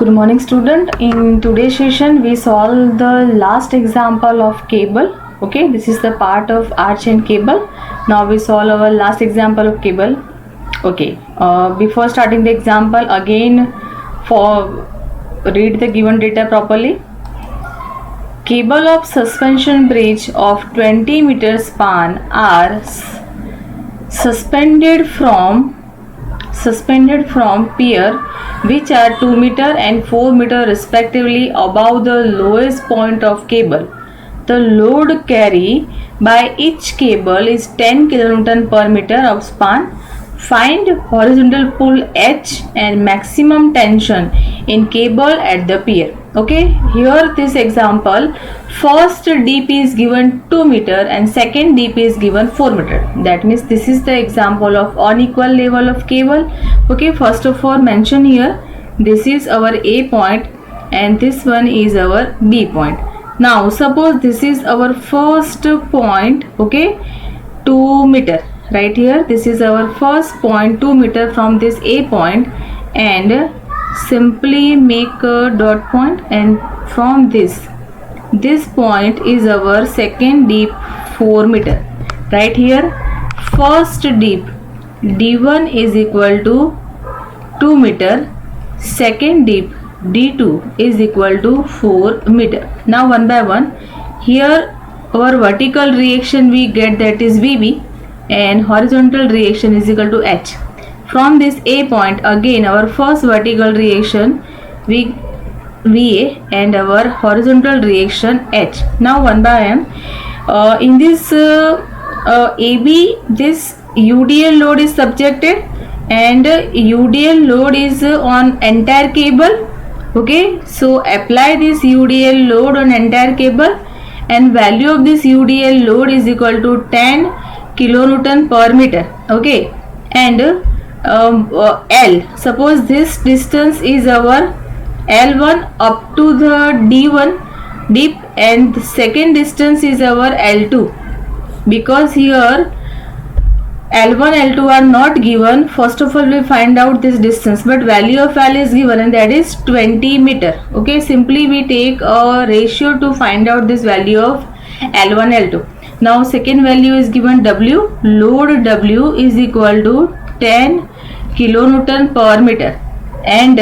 Good morning student. In today's session we solve the last example of cable. Okay, this is the part of arch and cable. Now we solve our last example of cable. Okay, before starting the example again, for read the given data properly. Cable of suspension bridge of 20 meter span are suspended from pier which are 2 meter and 4 meter respectively above the lowest point of cable. The load carried by each cable is 10 kN per meter of span. Find horizontal pull H and maximum tension in cable at the pier. Okay, here this example, first deep is given 2 meter and second deep is given 4 meter. That means this is the example of unequal level of cable. Okay, first of all mention here, this is our A point and this one is our B point. Now suppose this is our first point, okay, 2 meter. Right here, this is our first point 2 meter from this A point, and simply make a dot point, and from this point is our second deep 4 meter. Right here, first deep D1 is equal to 2 meter, second deep D2 is equal to 4 meter. Now one by one, here our vertical reaction we get, that is VB, and horizontal reaction is equal to H. From this A point, again our first vertical reaction VA and our horizontal reaction H. Now one by one, in this AB, this UDL load is subjected, and UDL load is on entire cable. Okay, so apply this UDL load on entire cable, and value of this UDL load is equal to 10 kilonewton per meter. Okay, and L, suppose this distance is our L1 up to the D1 deep, and the second distance is our L2. Because here L1, L2 are not given, first of all we find out this distance, but value of L is given, and that is 20 meter. Okay, simply we take a ratio to find out this value of L1, L2. Now second value is given W, load W is equal to 10 kilonewton per meter, and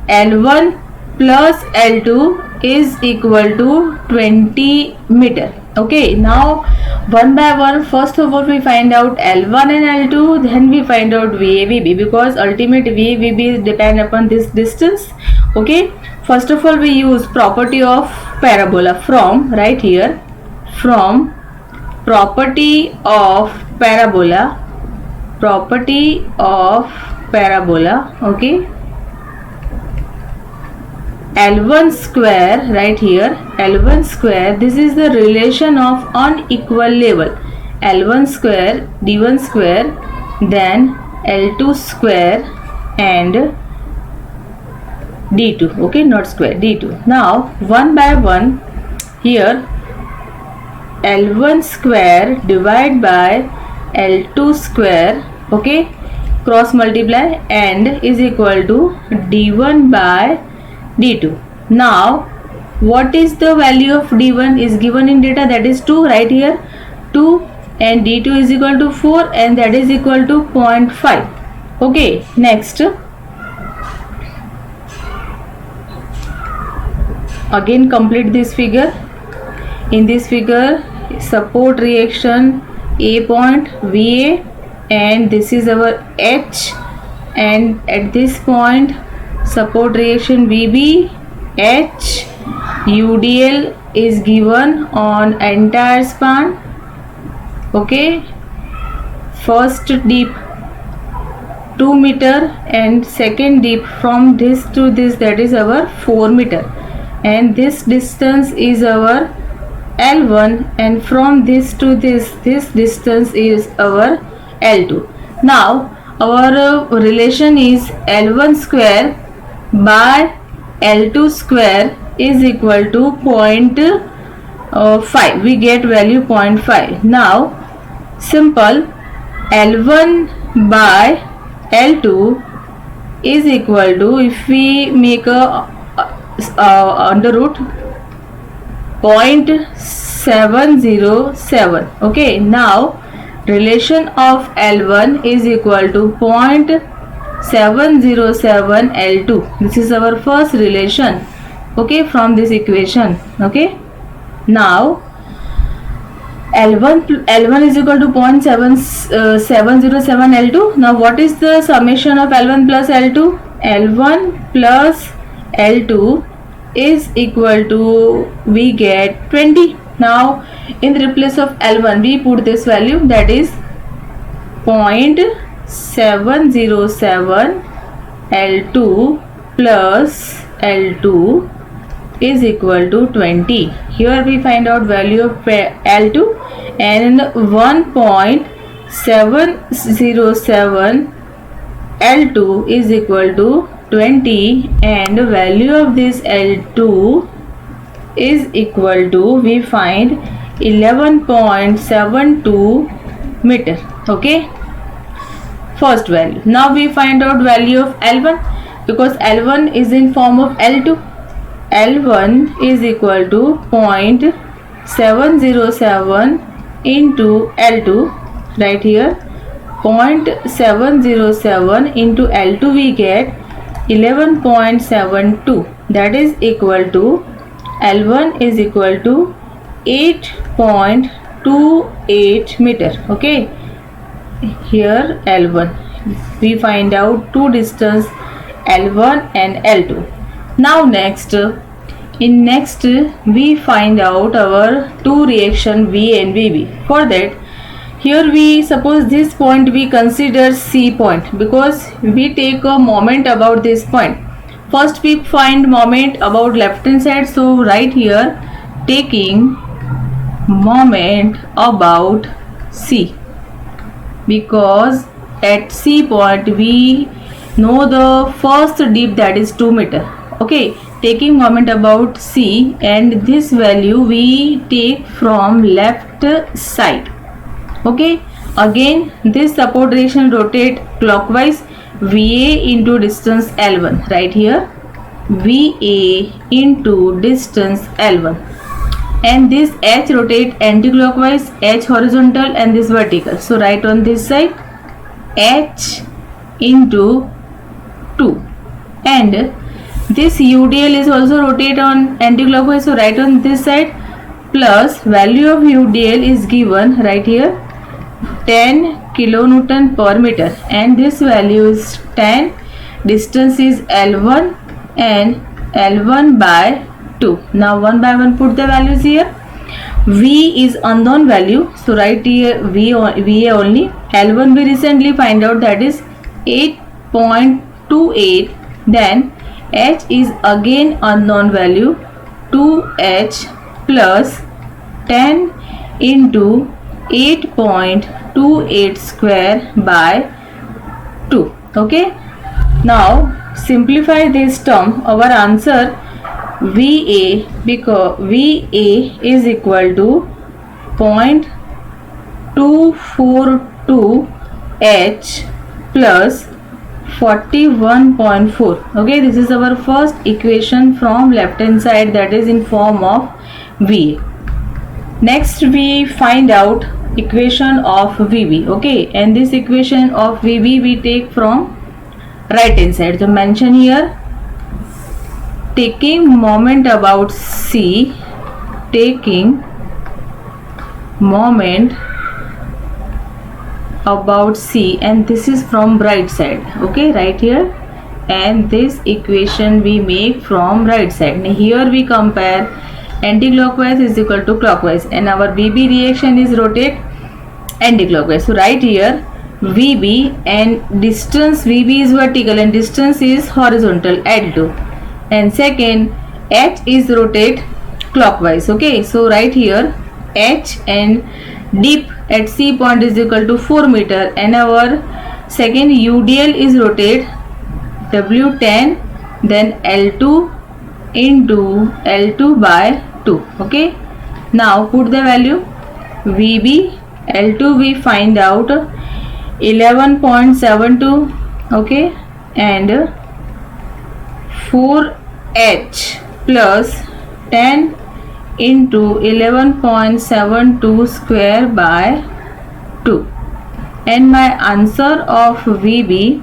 L1 plus L2 is equal to 20 meter. Okay, now one by one, first of all we find out L1 and L2, then we find out VA, VB, because ultimate VA, VB depend upon this distance. Okay, first of all we use property of parabola from, right here, from property of parabola, okay, L1 square, right here, L1 square, this is the relation of unequal level, L1 square, D1 square, then L2 square and D2, okay, not square, D2. Now one by one, here L1 square divided by L2 square, okay, cross multiply, and is equal to D1 by D2. Now what is the value of D1 is given in data, that is 2, right here 2, and D2 is equal to 4, and that is equal to 0.5. okay, next again complete this figure. In this figure, support reaction A point VA, and this is our H, and at this point support reaction VB, H, UDL is given on entire span. Okay, first deep 2 meter and second deep from this to this, that is our 4 meter, and this distance is our L1, and from this to this distance is our L2. Now our relation is L1 square by L2 square is equal to 0.5. We get value 0.5. Now simple, L1 by L2 is equal to, if we make a under root 0.707. Okay, now relation of L1 is equal to 0.707 L2. This is our first relation, okay, from this equation. Okay, now L1 is equal to 0.707 L2. Now what is the summation of L1 plus L2? L1 plus L2 is equal to, we get 20. Now in the place of L1 we put this value, that is 0.707 L2 plus L2 is equal to 20. Here we find out value of L2, and 1.707 L2 is equal to 20, and value of this L2 is equal to, we find 11.72 meter. Okay, first value. Now we find out value of L1, because L1 is in form of L2. L1 is equal to 0.707 into L2, right here 0.707 into L2 we get 11.72, that is equal to, L1 is equal to 8.28 meter. Okay, here L1, we find out two distance L1 and L2. Now next we find out our two reaction V and VB. For that, here we suppose this point we consider C point, because we take a moment about this point. First we find moment about left hand side, so right here taking moment about C, because at C point we know the first dip, that is 2 meter. Okay, taking moment about C, and this value we take from left side. Okay, again this support direction rotate clockwise, VA into distance L1, right here VA into distance L1, and this H rotate anti-clockwise, H horizontal and this vertical. So write on this side H into 2, and this UDL is also rotate on anti-clockwise, so write on this side plus value of UDL is given right here 10 kilonewton per meter, and this value is 10, distance is L1 and L1 by 2. Now one by one put the values here. V is unknown value, so write here VA only. L1 we recently find out, that is 8.28, then H is again unknown value 2H plus 10 into 8.28 square by 2. Okay, now simplify this term. Our answer VA, because VA is equal to 0.242 H plus 41.4. Okay, this is our first equation from left hand side, that is in form of VA. Next we find out equation of VB. Okay, and this equation of VB we take from right hand side. So mention here taking moment about C, taking moment about C, and this is from right side. Okay, right here, and this equation we make from right side. Now here we compare anti-clockwise is equal to clockwise, and our VB reaction is rotate anti-clockwise. So right here VB, and distance VB is vertical and distance is horizontal L2, and second H is rotate clockwise. Okay, so right here H and dip at C point is equal to 4 meter, and our second UDL is rotate W10, then L2 into L2 by 2. Okay, now put the value VB, L2 we find out 11.72. okay, and 4H plus 10 into 11.72 square by 2, and my answer of VB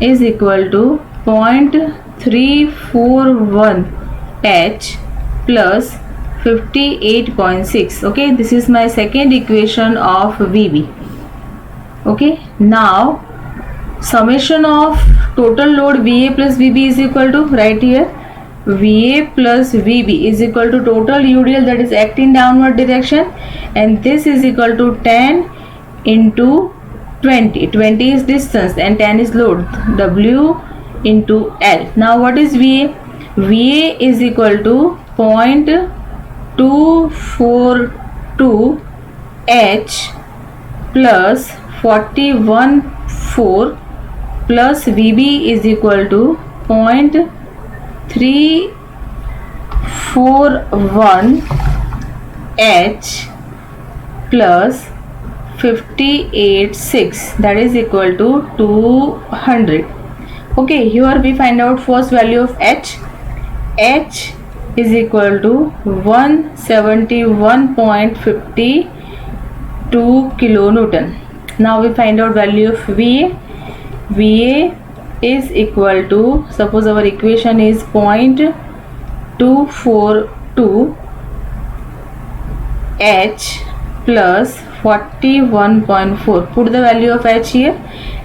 is equal to 0.341 H plus 58.6. okay, this is my second equation of VB. okay, now summation of total load VA plus VB is equal to, right here, VA plus VB is equal to total UDL, that is act in downward direction, and this is equal to 10 into 20. 20 is distance and 10 is load, W into L. Now what is VA? VA is equal to 0.242 H plus 41.4 plus VB is equal to 0.341 H plus 58.6, that is equal to 200. okay, here we find out first value of H. H is equal to 171.52 kilonewton. Now we find out value of VA. VA is equal to, suppose our equation is 0.242 H plus 41.4. put the value of H here,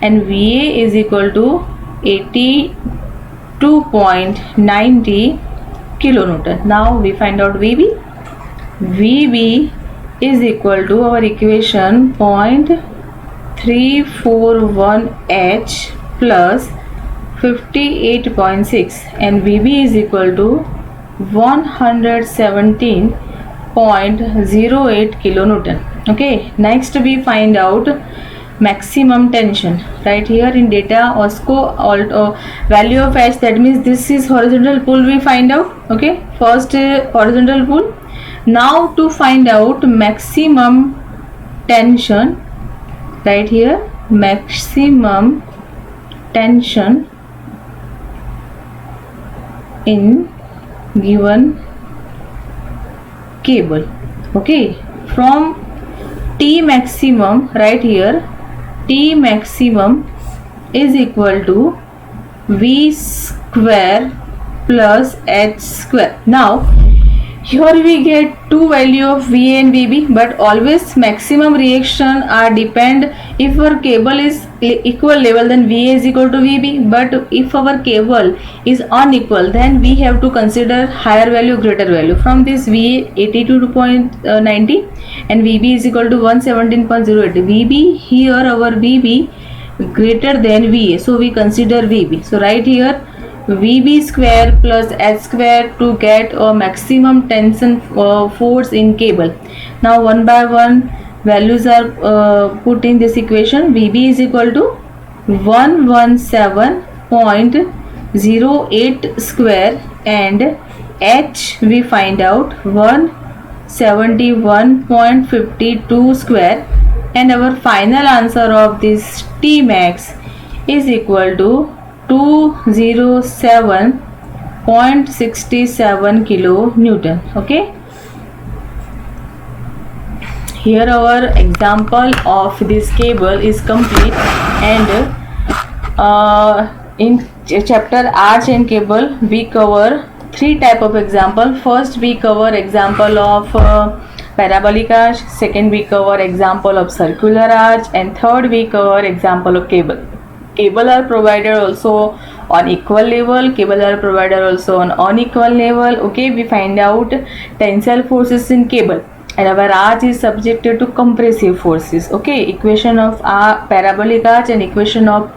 and VA is equal to 82.90 kilonewton. Now we find out VB. VB is equal to our equation 0.341 H plus 58.6, and VB is equal to 117.08 kilonewton. okay, next we find out maximum tension. right here in data OSCO value of H, that means this is horizontal pull we find out. okay, first horizontal pull. Now to find out maximum tension, right here, maximum tension in given cable. okay, from T maximum, right here, T maximum is equal to V square plus H square. Now here we get two value of VA and VB, but always maximum reaction are depend if our cable is equal level, then VA is equal to VB, but if our cable is unequal, then we have to consider higher value, greater value. From this VA 82.90 and VB is equal to 117.08. VB, here our VB greater than VA, so we consider VB. so right here VB square plus H square to get a maximum tension force in cable. Now one by one values are put in this equation. VB is equal to 117.08 square, and H we find out 171.52 square, and our final answer of this T max is equal to 207.67 kilonewton. okay, here our example of this cable is complete, and in chapter arch and cable we cover three type of example. First we cover example of parabolic arch, second we cover example of circular arch, and third we cover example of cable. Cable are provided also on equal level, cable are provided also on unequal level. okay, we find out tensile forces in cable, and our arch is subjected to compressive forces. okay, equation of parabolic arch and equation of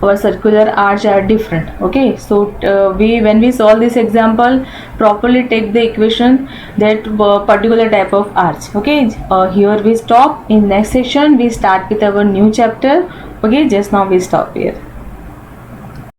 our circular arch are different. okay, so when we solve this example, properly take the equation that particular type of arch. okay, here we stop. In next session we start with our new chapter. okay, just now we stop here.